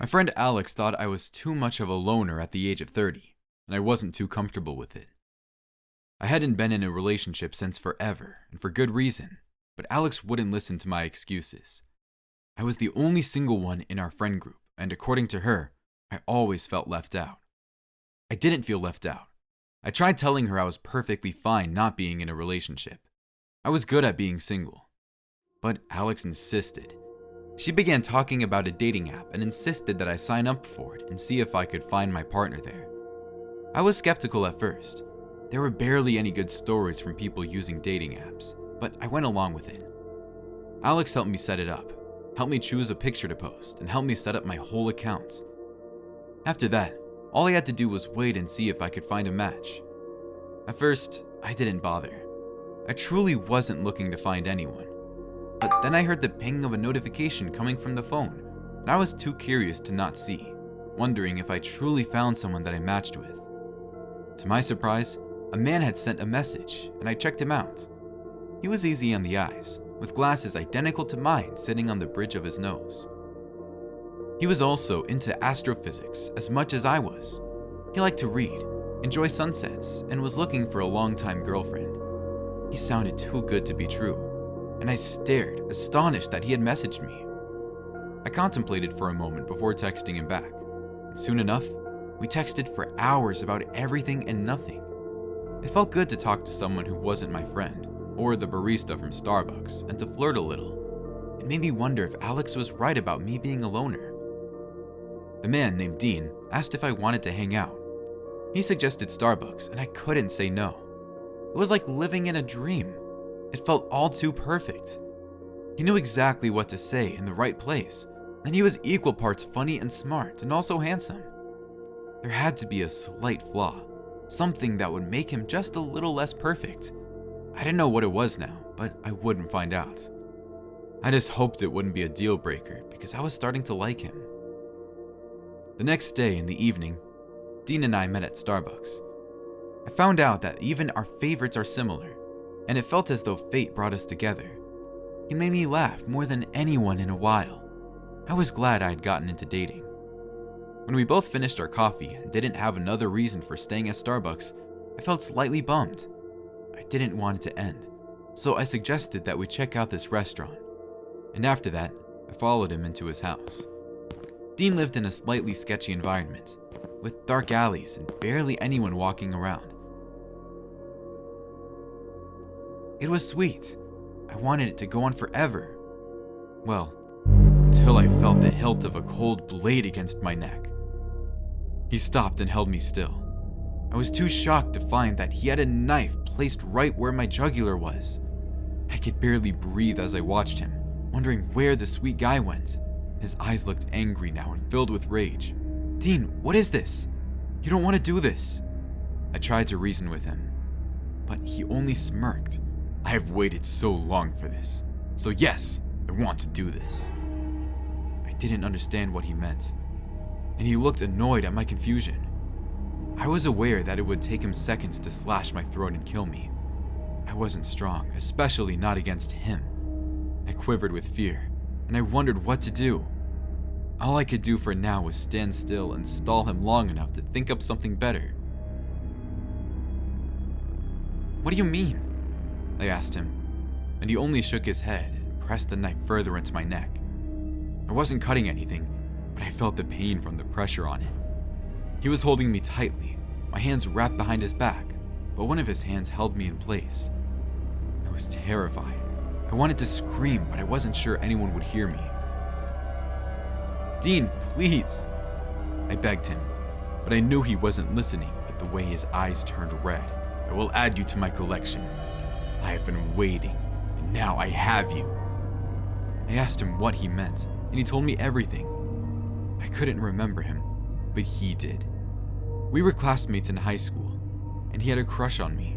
My friend Alex thought I was too much of a loner at the age of 30, and I wasn't too comfortable with it. I hadn't been in a relationship since forever, and for good reason, but Alex wouldn't listen to my excuses. I was the only single one in our friend group, and according to her, I always felt left out. I didn't feel left out. I tried telling her I was perfectly fine not being in a relationship. I was good at being single. But Alex insisted. She began talking about a dating app and insisted that I sign up for it and see if I could find my partner there. I was skeptical at first. There were barely any good stories from people using dating apps, but I went along with it. Alex helped me set it up, helped me choose a picture to post, and helped me set up my whole account. After that, all I had to do was wait and see if I could find a match. At first, I didn't bother. I truly wasn't looking to find anyone. But then I heard the ping of a notification coming from the phone, and I was too curious to not see, wondering if I truly found someone that I matched with. To my surprise, a man had sent a message, and I checked him out. He was easy on the eyes, with glasses identical to mine sitting on the bridge of his nose. He was also into astrophysics as much as I was. He liked to read, enjoy sunsets, and was looking for a long-time girlfriend. He sounded too good to be true, and I stared, astonished that he had messaged me. I contemplated for a moment before texting him back, and soon enough, we texted for hours about everything and nothing. It felt good to talk to someone who wasn't my friend, or the barista from Starbucks, and to flirt a little. It made me wonder if Alex was right about me being a loner. The man named Dean asked if I wanted to hang out. He suggested Starbucks, and I couldn't say no. It was like living in a dream. It felt all too perfect. He knew exactly what to say in the right place, and he was equal parts funny and smart, and also handsome. There had to be a slight flaw, something that would make him just a little less perfect. I didn't know what it was now, but I wouldn't find out. I just hoped it wouldn't be a deal breaker because I was starting to like him. The next day in the evening, Dean and I met at Starbucks. I found out that even our favorites are similar, and it felt as though fate brought us together. He made me laugh more than anyone in a while. I was glad I had gotten into dating. When we both finished our coffee and didn't have another reason for staying at Starbucks, I felt slightly bummed. I didn't want it to end, so I suggested that we check out this restaurant. And after that, I followed him into his house. Dean lived in a slightly sketchy environment, with dark alleys and barely anyone walking around. It was sweet. I wanted it to go on forever. Well, until I felt the hilt of a cold blade against my neck. He stopped and held me still. I was too shocked to find that he had a knife placed right where my jugular was. I could barely breathe as I watched him, wondering where the sweet guy went. His eyes looked angry now and filled with rage. "Dean, what is this? You don't want to do this." I tried to reason with him, but he only smirked. "I have waited so long for this, so yes, I want to do this." I didn't understand what he meant, and he looked annoyed at my confusion. I was aware that it would take him seconds to slash my throat and kill me. I wasn't strong, especially not against him. I quivered with fear, and I wondered what to do. All I could do for now was stand still and stall him long enough to think up something better. "What do you mean?" I asked him, and he only shook his head and pressed the knife further into my neck. I wasn't cutting anything, but I felt the pain from the pressure on it. He was holding me tightly, my hands wrapped behind his back, but one of his hands held me in place. I was terrified. I wanted to scream, but I wasn't sure anyone would hear me. "Dean, please," I begged him, but I knew he wasn't listening with the way his eyes turned red. "I will add you to my collection. I have been waiting, and now I have you." I asked him what he meant, and he told me everything. I couldn't remember him, but he did. We were classmates in high school, and he had a crush on me.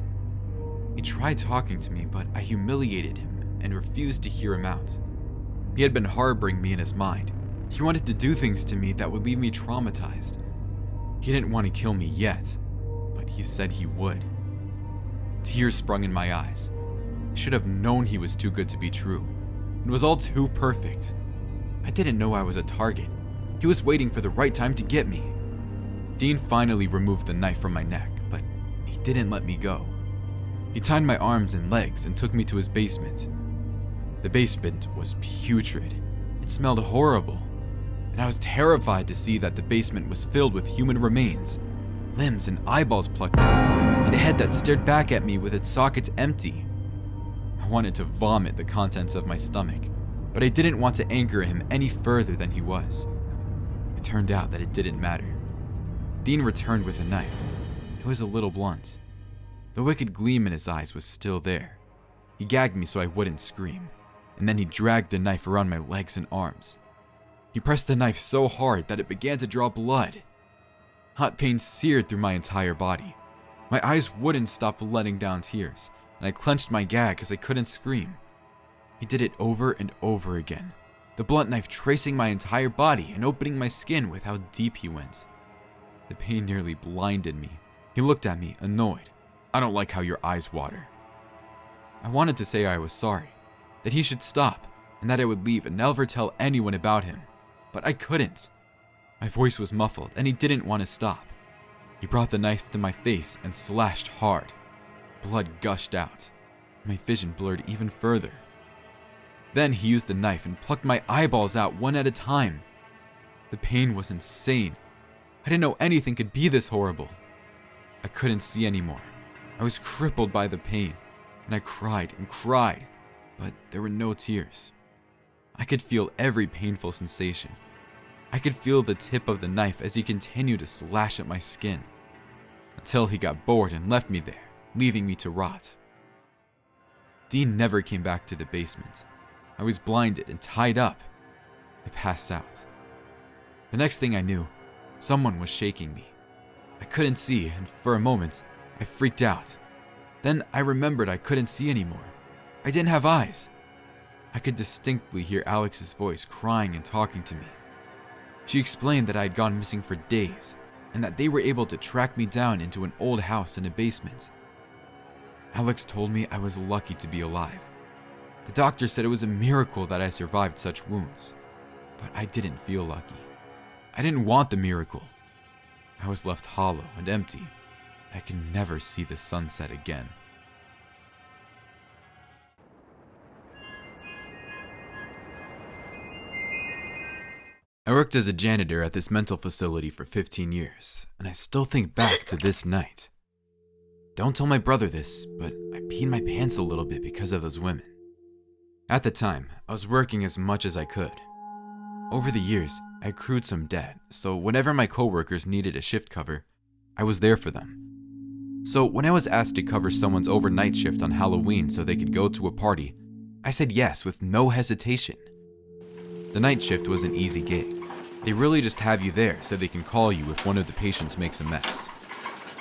He tried talking to me, but I humiliated him and refused to hear him out. He had been harboring me in his mind. He wanted to do things to me that would leave me traumatized. He didn't want to kill me yet, but he said he would. Tears sprung in my eyes. I should have known he was too good to be true. It was all too perfect. I didn't know I was a target. He was waiting for the right time to get me. Dean finally removed the knife from my neck, but he didn't let me go. He tied my arms and legs and took me to his basement. The basement was putrid. It smelled horrible, and I was terrified to see that the basement was filled with human remains, limbs and eyeballs plucked out, and a head that stared back at me with its sockets empty. I wanted to vomit the contents of my stomach, but I didn't want to anger him any further than he was. It turned out that it didn't matter. Dean returned with a knife. It was a little blunt. The wicked gleam in his eyes was still there. He gagged me so I wouldn't scream, and then he dragged the knife around my legs and arms. He pressed the knife so hard that it began to draw blood. Hot pain seared through my entire body. My eyes wouldn't stop letting down tears, and I clenched my gag as I couldn't scream. He did it over and over again, the blunt knife tracing my entire body and opening my skin with how deep he went. The pain nearly blinded me. He looked at me, annoyed. "I don't like how your eyes water." I wanted to say I was sorry, that he should stop, and that I would leave and never tell anyone about him, but I couldn't. My voice was muffled, and he didn't want to stop. He brought the knife to my face and slashed hard. Blood gushed out. My vision blurred even further. Then he used the knife and plucked my eyeballs out one at a time. The pain was insane. I didn't know anything could be this horrible. I couldn't see anymore. I was crippled by the pain, and I cried and cried, but there were no tears. I could feel every painful sensation. I could feel the tip of the knife as he continued to slash at my skin, until he got bored and left me there, leaving me to rot. Dean never came back to the basement. I was blinded and tied up. I passed out. The next thing I knew, someone was shaking me. I couldn't see, and for a moment, I freaked out. Then I remembered I couldn't see anymore. I didn't have eyes. I could distinctly hear Alex's voice crying and talking to me. She explained that I had gone missing for days, and that they were able to track me down into an old house in a basement. Alex told me I was lucky to be alive. The doctor said it was a miracle that I survived such wounds, but I didn't feel lucky. I didn't want the miracle. I was left hollow and empty. I could never see the sunset again. I worked as a janitor at this mental facility for 15 years, and I still think back to this night. Don't tell my brother this, but I peed my pants a little bit because of those women. At the time, I was working as much as I could. Over the years, I accrued some debt, so whenever my coworkers needed a shift cover, I was there for them. So when I was asked to cover someone's overnight shift on Halloween so they could go to a party, I said yes with no hesitation. The night shift was an easy gig. They really just have you there so they can call you if one of the patients makes a mess.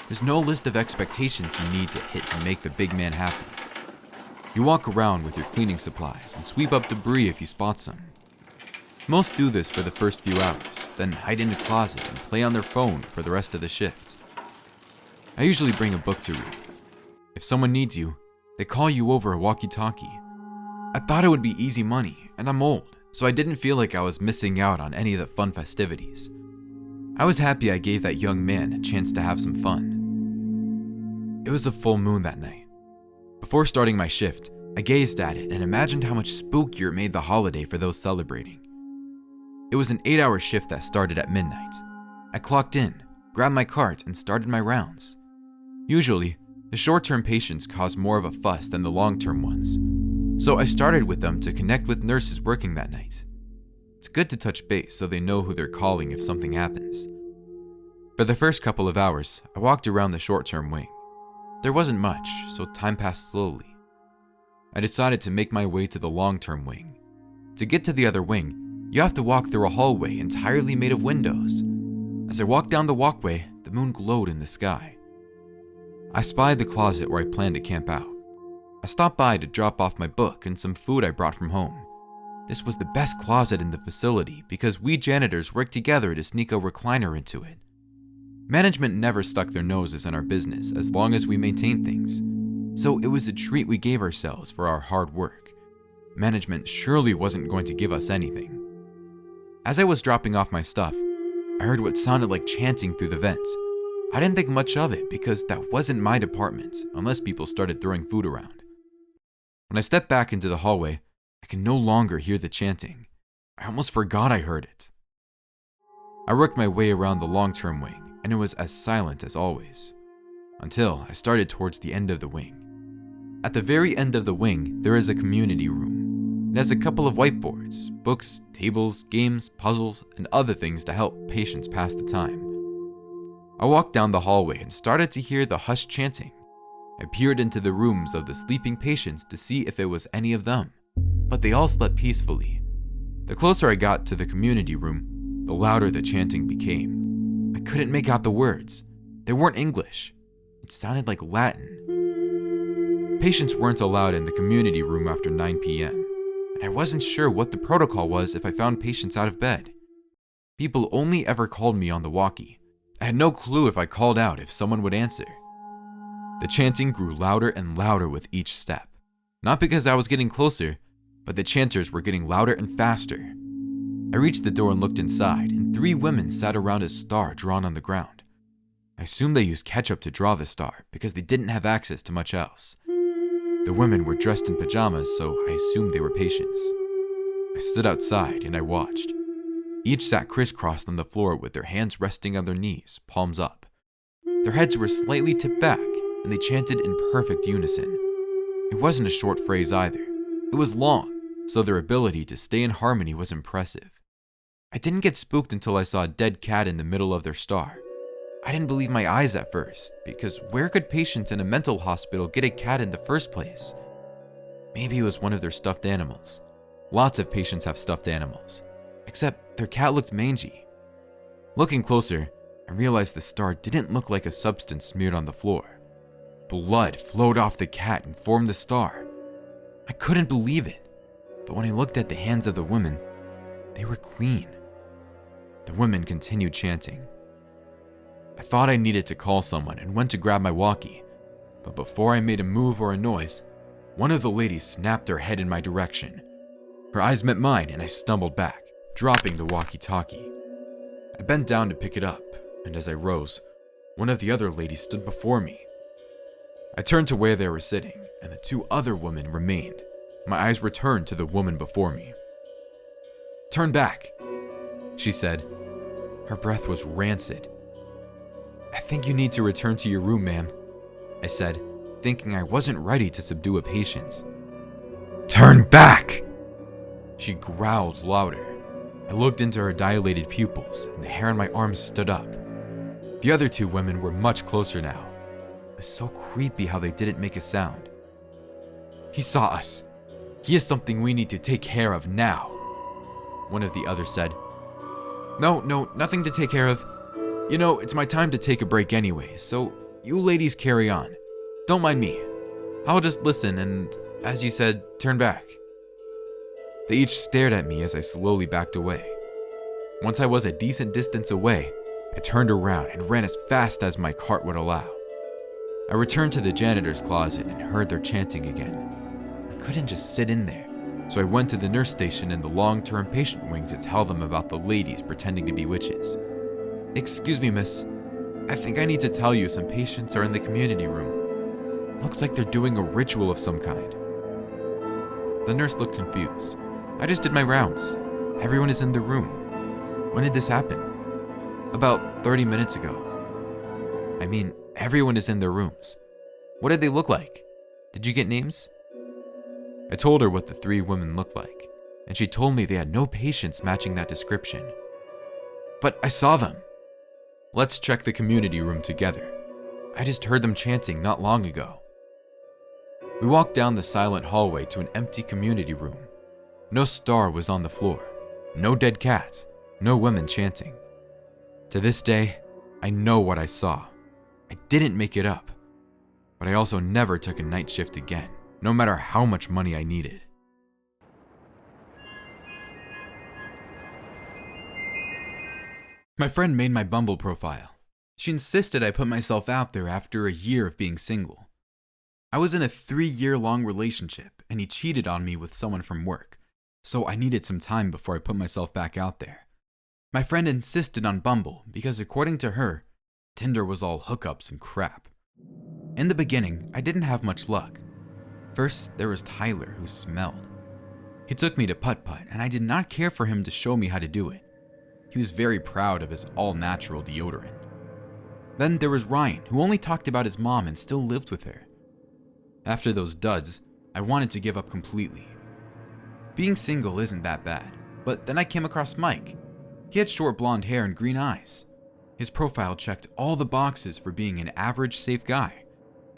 There's no list of expectations you need to hit to make the big man happy. You walk around with your cleaning supplies and sweep up debris if you spot some. Most do this for the first few hours, then hide in a closet and play on their phone for the rest of the shift. I usually bring a book to read. If someone needs you, they call you over a walkie-talkie. I thought it would be easy money, and I'm old, so I didn't feel like I was missing out on any of the fun festivities. I was happy I gave that young man a chance to have some fun. It was a full moon that night. Before starting my shift, I gazed at it and imagined how much spookier it made the holiday for those celebrating. It was an 8-hour shift that started at midnight. I clocked in, grabbed my cart, and started my rounds. Usually, the short-term patients cause more of a fuss than the long-term ones, so I started with them to connect with nurses working that night. It's good to touch base so they know who they're calling if something happens. For the first couple of hours, I walked around the short-term wing. There wasn't much, so time passed slowly. I decided to make my way to the long-term wing. To get to the other wing, you have to walk through a hallway entirely made of windows. As I walked down the walkway, the moon glowed in the sky. I spied the closet where I planned to camp out. I stopped by to drop off my book and some food I brought from home. This was the best closet in the facility because we janitors worked together to sneak a recliner into it. Management never stuck their noses in our business as long as we maintained things, so it was a treat we gave ourselves for our hard work. Management surely wasn't going to give us anything. As I was dropping off my stuff, I heard what sounded like chanting through the vents. I didn't think much of it because that wasn't my department unless people started throwing food around. When I stepped back into the hallway, I could no longer hear the chanting. I almost forgot I heard it. I worked my way around the long-term wing, and it was as silent as always, until I started towards the end of the wing. At the very end of the wing, there is a community room. It has a couple of whiteboards, books, tables, games, puzzles, and other things to help patients pass the time. I walked down the hallway and started to hear the hushed chanting. I peered into the rooms of the sleeping patients to see if it was any of them, but they all slept peacefully. The closer I got to the community room, the louder the chanting became. I couldn't make out the words. They weren't English. It sounded like Latin. Patients weren't allowed in the community room after 9 p.m., and I wasn't sure what the protocol was if I found patients out of bed. People only ever called me on the walkie. I had no clue if I called out if someone would answer. The chanting grew louder and louder with each step. Not because I was getting closer, but the chanters were getting louder and faster. I reached the door and looked inside, and 3 women sat around a star drawn on the ground. I assumed they used ketchup to draw the star because they didn't have access to much else. The women were dressed in pajamas, so I assumed they were patients. I stood outside and I watched. Each sat crisscrossed on the floor with their hands resting on their knees, palms up. Their heads were slightly tipped back, and they chanted in perfect unison. It wasn't a short phrase either. It was long, so their ability to stay in harmony was impressive. I didn't get spooked until I saw a dead cat in the middle of their star. I didn't believe my eyes at first, because where could patients in a mental hospital get a cat in the first place? Maybe it was one of their stuffed animals. Lots of patients have stuffed animals, except their cat looked mangy. Looking closer, I realized the star didn't look like a substance smeared on the floor. Blood flowed off the cat and formed the star. I couldn't believe it, but when I looked at the hands of the women, they were clean. The women continued chanting. I thought I needed to call someone and went to grab my walkie, but before I made a move or a noise, one of the ladies snapped her head in my direction. Her eyes met mine and I stumbled back, dropping the walkie-talkie. I bent down to pick it up, and as I rose, one of the other ladies stood before me. I turned to where they were sitting, and the 2 other women remained. My eyes returned to the woman before me. "Turn back," she said. Her breath was rancid. "I think you need to return to your room, ma'am," I said, thinking I wasn't ready to subdue a patient. "Turn back!" She growled louder. I looked into her dilated pupils, and the hair on my arms stood up. The other 2 women were much closer now. It was so creepy how they didn't make a sound. "He saw us. He is something we need to take care of now," one of the others said. No, nothing to take care of. You know, it's my time to take a break anyway, so you ladies carry on. Don't mind me. I'll just listen and, as you said, turn back." They each stared at me as I slowly backed away. Once I was a decent distance away, I turned around and ran as fast as my cart would allow. I returned to the janitor's closet and heard their chanting again. I couldn't just sit in there, so I went to the nurse station in the long-term patient wing to tell them about the ladies pretending to be witches. "Excuse me, miss. I think I need to tell you some patients are in the community room. Looks like they're doing a ritual of some kind." The nurse looked confused. "I just did my rounds. Everyone is in the room. When did this happen?" "About 30 minutes ago." "I mean, everyone is in their rooms. What did they look like? Did you get names?" I told her what the 3 women looked like, and she told me they had no patients matching that description. "But I saw them." "Let's check the community room together. I just heard them chanting not long ago." We walked down the silent hallway to an empty community room. No star was on the floor, no dead cat, no women chanting. To this day, I know what I saw. I didn't make it up, but I also never took a night shift again, no matter how much money I needed. My friend made my Bumble profile. She insisted I put myself out there after a year of being single. I was in a 3-year-long relationship, and he cheated on me with someone from work, so I needed some time before I put myself back out there. My friend insisted on Bumble because, according to her, Tinder was all hookups and crap. In the beginning, I didn't have much luck. First, there was Tyler, who smelled. He took me to putt-putt, and I did not care for him to show me how to do it. He was very proud of his all-natural deodorant. Then there was Ryan, who only talked about his mom and still lived with her. After those duds, I wanted to give up completely. Being single isn't that bad, but then I came across Mike. He had short blonde hair and green eyes. His profile checked all the boxes for being an average, safe guy.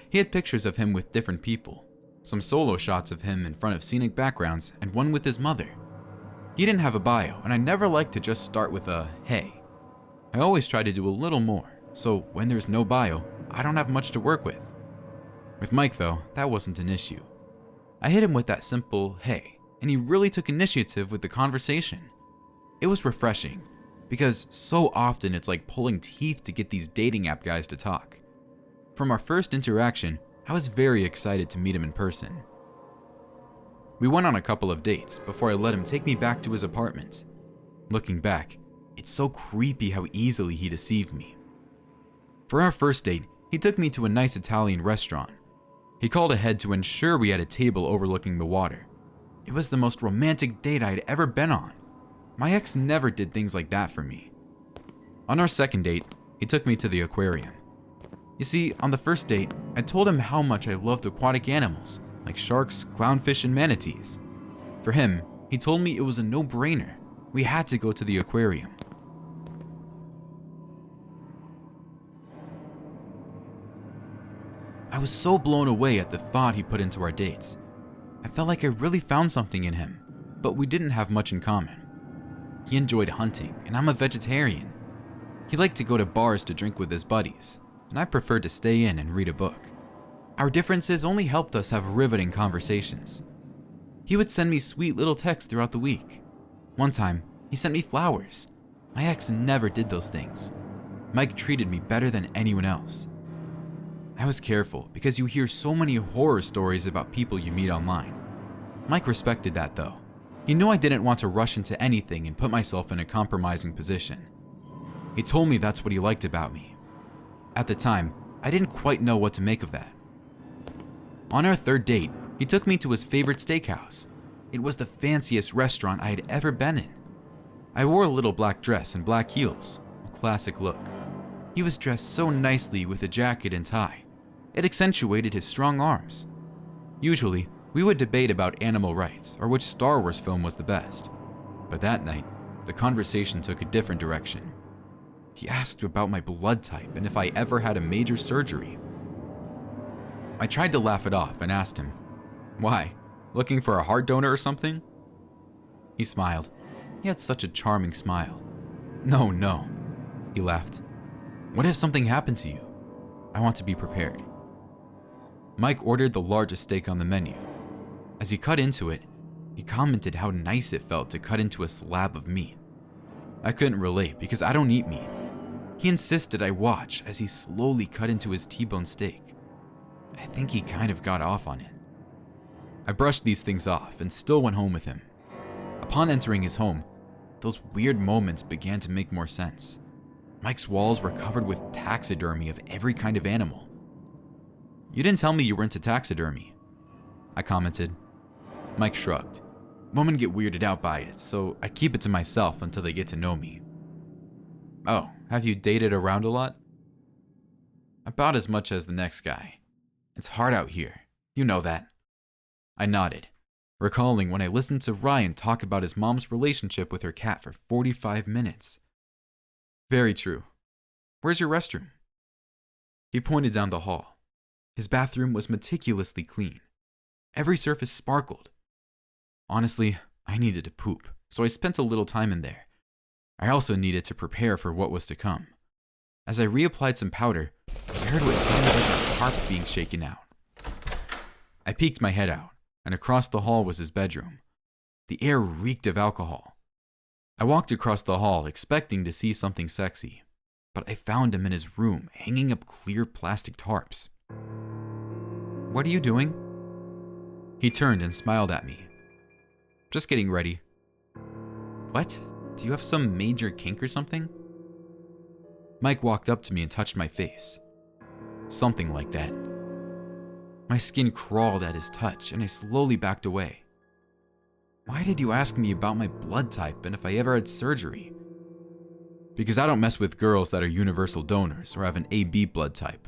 He had pictures of him with different people, some solo shots of him in front of scenic backgrounds, and one with his mother. He didn't have a bio, and I never liked to just start with a hey. I always try to do a little more, so when there's no bio, I don't have much to work with. With Mike though, that wasn't an issue. I hit him with that simple hey, and he really took initiative with the conversation. It was refreshing, because so often it's like pulling teeth to get these dating app guys to talk. From our first interaction, I was very excited to meet him in person. We went on a couple of dates before I let him take me back to his apartment. Looking back, it's so creepy how easily he deceived me. For our first date, he took me to a nice Italian restaurant. He called ahead to ensure we had a table overlooking the water. It was the most romantic date I had ever been on. My ex never did things like that for me. On our second date, he took me to the aquarium. You see, on the first date, I told him how much I loved aquatic animals, like sharks, clownfish, and manatees. For him, he told me it was a no-brainer. We had to go to the aquarium. I was so blown away at the thought he put into our dates. I felt like I really found something in him, but we didn't have much in common. He enjoyed hunting, and I'm a vegetarian. He liked to go to bars to drink with his buddies, and I preferred to stay in and read a book. Our differences only helped us have riveting conversations. He would send me sweet little texts throughout the week. One time, he sent me flowers. My ex never did those things. Mike treated me better than anyone else. I was careful because you hear so many horror stories about people you meet online. Mike respected that though. He knew I didn't want to rush into anything and put myself in a compromising position. He told me that's what he liked about me. At the time, I didn't quite know what to make of that. On our third date, he took me to his favorite steakhouse. It was the fanciest restaurant I had ever been in. I wore a little black dress and black heels, a classic look. He was dressed so nicely with a jacket and tie. It accentuated his strong arms. Usually, we would debate about animal rights or which Star Wars film was the best. But that night, the conversation took a different direction. He asked about my blood type and if I ever had a major surgery. I tried to laugh it off and asked him, "Why? Looking for a heart donor or something?" He smiled. He had such a charming smile. No, he laughed. "What if something happened to you? I want to be prepared." Mike ordered the largest steak on the menu. As he cut into it, he commented how nice it felt to cut into a slab of meat. I couldn't relate because I don't eat meat. He insisted I watch as he slowly cut into his T-bone steak. I think he kind of got off on it. I brushed these things off and still went home with him. Upon entering his home, those weird moments began to make more sense. Mike's walls were covered with taxidermy of every kind of animal. "You didn't tell me you were into taxidermy," I commented. Mike shrugged. "Women get weirded out by it, so I keep it to myself until they get to know me." "Oh, have you dated around a lot?" "About as much as the next guy. It's hard out here. You know that." I nodded, recalling when I listened to Ryan talk about his mom's relationship with her cat for 45 minutes. "Very true. Where's your restroom?" He pointed down the hall. His bathroom was meticulously clean. Every surface sparkled. Honestly, I needed to poop, so I spent a little time in there. I also needed to prepare for what was to come. As I reapplied some powder, I heard what sounded like a tarp being shaken out. I peeked my head out, and across the hall was his bedroom. The air reeked of alcohol. I walked across the hall expecting to see something sexy, but I found him in his room hanging up clear plastic tarps. "What are you doing?" He turned and smiled at me. "Just getting ready." "What? Do you have some major kink or something? Mike walked up to me and touched my face. Something like that. My skin crawled at his touch, and I slowly backed away. Why did you ask me about my blood type and if I ever had surgery? Because I don't mess with girls that are universal donors or have an AB blood type.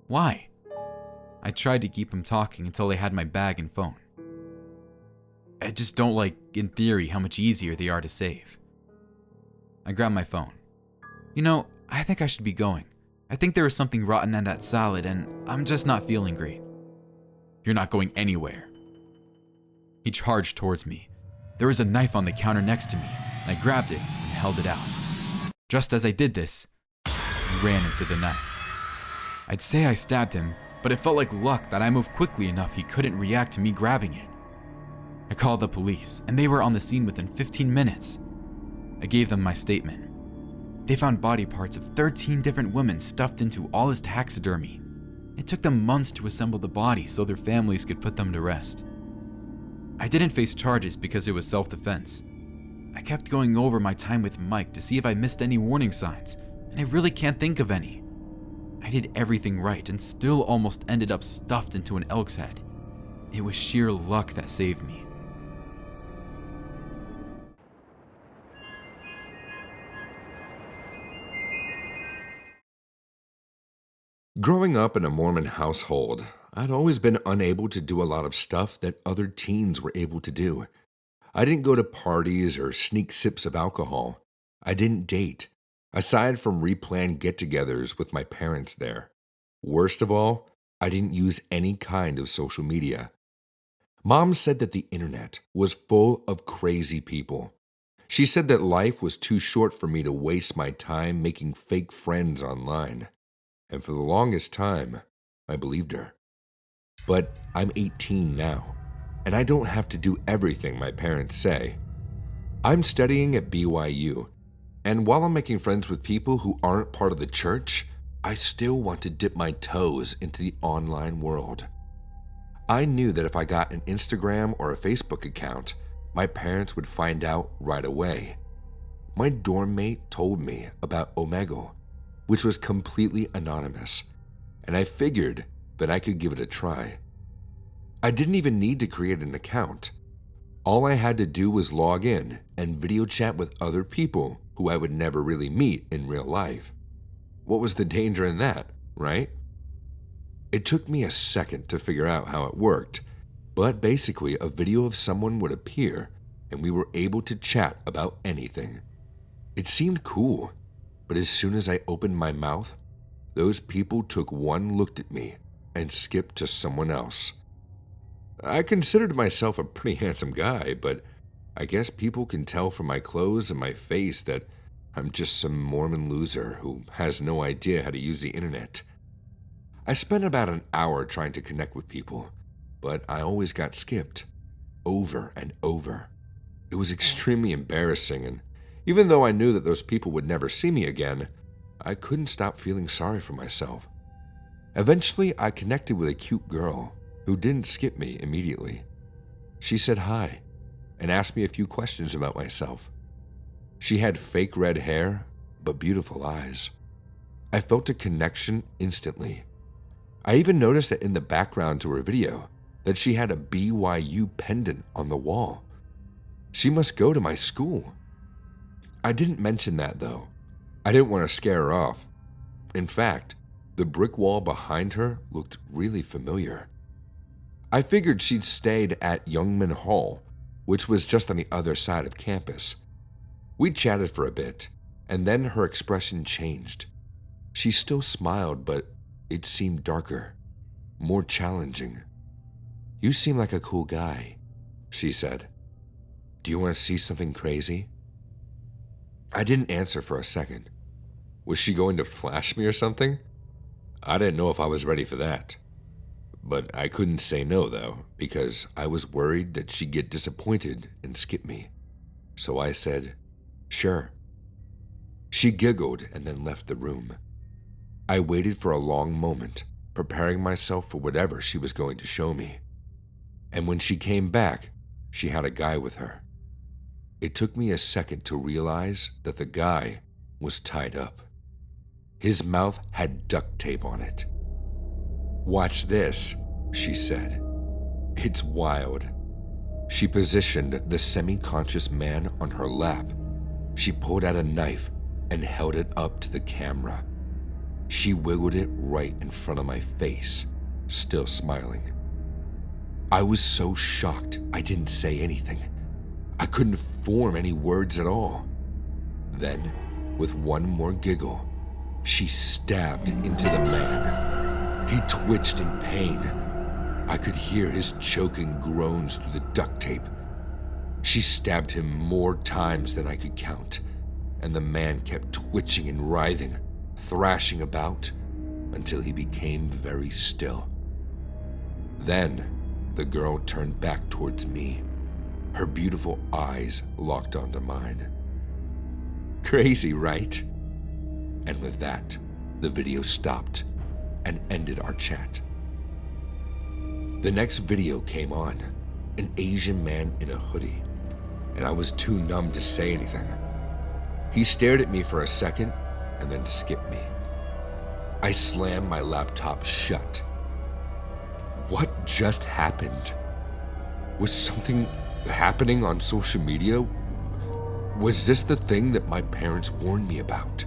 Why? I tried to keep him talking until I had my bag and phone. I just don't like, in theory, how much easier they are to save. I grabbed my phone. I think I should be going. I think there was something rotten in that salad and I'm just not feeling great. You're not going anywhere. He charged towards me. There was a knife on the counter next to me, and I grabbed it and held it out. Just as I did this, he ran into the knife. I'd say I stabbed him, but it felt like luck that I moved quickly enough he couldn't react to me grabbing it. I called the police, and they were on the scene within 15 minutes. I gave them my statement. They found body parts of 13 different women stuffed into all his taxidermy. It took them months to assemble the bodies so their families could put them to rest. I didn't face charges because it was self-defense. I kept going over my time with Mike to see if I missed any warning signs, and I really can't think of any. I did everything right and still almost ended up stuffed into an elk's head. It was sheer luck that saved me. Growing up in a Mormon household, I'd always been unable to do a lot of stuff that other teens were able to do. I didn't go to parties or sneak sips of alcohol. I didn't date, aside from replanned get-togethers with my parents there. Worst of all, I didn't use any kind of social media. Mom said that the internet was full of crazy people. She said that life was too short for me to waste my time making fake friends online. And for the longest time, I believed her. But I'm 18 now, and I don't have to do everything my parents say. I'm studying at BYU, and while I'm making friends with people who aren't part of the church, I still want to dip my toes into the online world. I knew that if I got an Instagram or a Facebook account, my parents would find out right away. My dorm mate told me about Omegle, which was completely anonymous, and I figured that I could give it a try. I didn't even need to create an account. All I had to do was log in and video chat with other people who I would never really meet in real life. What was the danger in that, right? It took me a second to figure out how it worked, but basically a video of someone would appear and we were able to chat about anything. It seemed cool. But as soon as I opened my mouth, those people took one look at me and skipped to someone else. I considered myself a pretty handsome guy, but I guess people can tell from my clothes and my face that I'm just some Mormon loser who has no idea how to use the internet. I spent about an hour trying to connect with people, but I always got skipped, over and over. It was extremely embarrassing, and even though I knew that those people would never see me again, I couldn't stop feeling sorry for myself. Eventually, I connected with a cute girl who didn't skip me immediately. She said hi and asked me a few questions about myself. She had fake red hair, but beautiful eyes. I felt a connection instantly. I even noticed that in the background to her video, that she had a BYU pendant on the wall. She must go to my school. I didn't mention that though. I didn't want to scare her off. In fact, the brick wall behind her looked really familiar. I figured she'd stayed at Youngman Hall, which was just on the other side of campus. We chatted for a bit, and then her expression changed. She still smiled, but it seemed darker, more challenging. "You seem like a cool guy," she said. "Do you want to see something crazy?" I didn't answer for a second. Was she going to flash me or something? I didn't know if I was ready for that. But I couldn't say no, though, because I was worried that she'd get disappointed and skip me. So I said, "Sure." She giggled and then left the room. I waited for a long moment, preparing myself for whatever she was going to show me. And when she came back, she had a guy with her. It took me a second to realize that the guy was tied up. His mouth had duct tape on it. "Watch this," she said. "It's wild." She positioned the semi-conscious man on her lap. She pulled out a knife and held it up to the camera. She wiggled it right in front of my face, still smiling. I was so shocked I didn't say anything. I couldn't form any words at all. Then, with one more giggle, she stabbed into the man. He twitched in pain. I could hear his choking groans through the duct tape. She stabbed him more times than I could count, and the man kept twitching and writhing, thrashing about, until he became very still. Then, the girl turned back towards me. Her beautiful eyes locked onto mine. Crazy, right? And with that, the video stopped and ended our chat. The next video came on, an Asian man in a hoodie, and I was too numb to say anything. He stared at me for a second and then skipped me. I slammed my laptop shut. What just happened? Was something happening on social media? Was this the thing that my parents warned me about?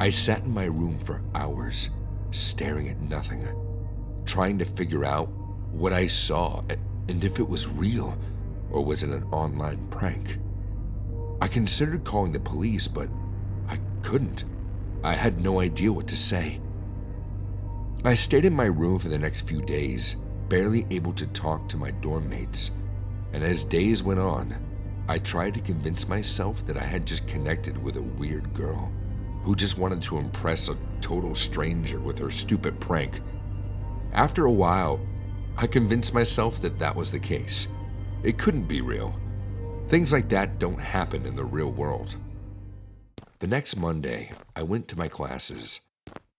I sat in my room for hours, staring at nothing, trying to figure out what I saw and if it was real or was it an online prank. I considered calling the police, but I couldn't. I had no idea what to say. I stayed in my room for the next few days, barely able to talk to my dorm mates. And as days went on, I tried to convince myself that I had just connected with a weird girl who just wanted to impress a total stranger with her stupid prank. After a while, I convinced myself that that was the case. It couldn't be real. Things like that don't happen in the real world. The next Monday, I went to my classes,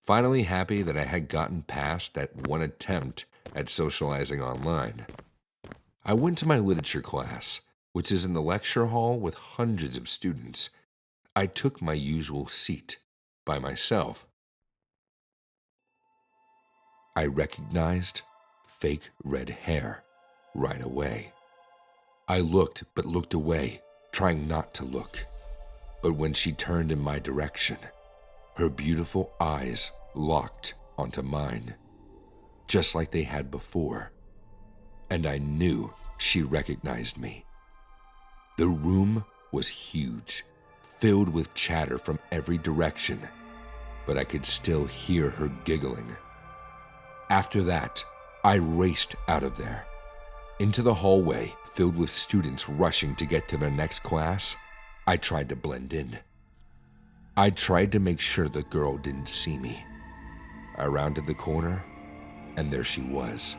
finally happy that I had gotten past that one attempt at socializing online. I went to my literature class, which is in the lecture hall with hundreds of students. I took my usual seat by myself. I recognized fake red hair right away. I looked but looked away, trying not to look. But when she turned in my direction, her beautiful eyes locked onto mine, just like they had before. And I knew she recognized me. The room was huge, filled with chatter from every direction, but I could still hear her giggling. After that, I raced out of there, into the hallway filled with students rushing to get to their next class. I tried to blend in. I tried to make sure the girl didn't see me. I rounded the corner, and there she was,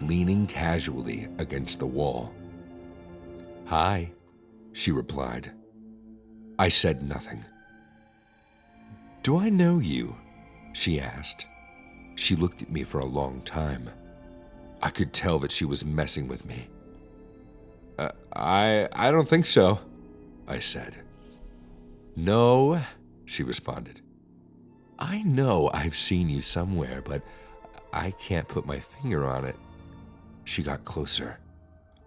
leaning casually against the wall. "Hi," she replied. I said nothing. "Do I know you?" she asked. She looked at me for a long time. I could tell that she was messing with me. I don't think so," I said. "No," she responded. "I know I've seen you somewhere, but I can't put my finger on it." She got closer.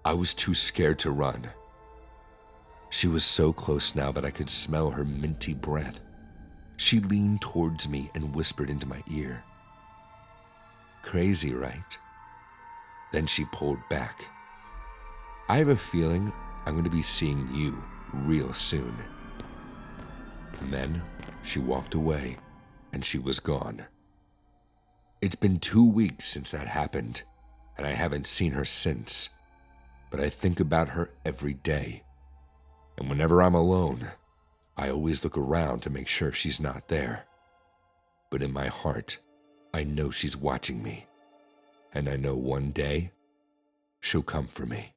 I was too scared to run. She was so close now that I could smell her minty breath. She leaned towards me and whispered into my ear. "Crazy, right?" Then she pulled back. "I have a feeling I'm going to be seeing you real soon." And then she walked away, and she was gone. It's been 2 weeks since that happened, and I haven't seen her since. But I think about her every day. And whenever I'm alone, I always look around to make sure she's not there. But in my heart, I know she's watching me. And I know one day, she'll come for me.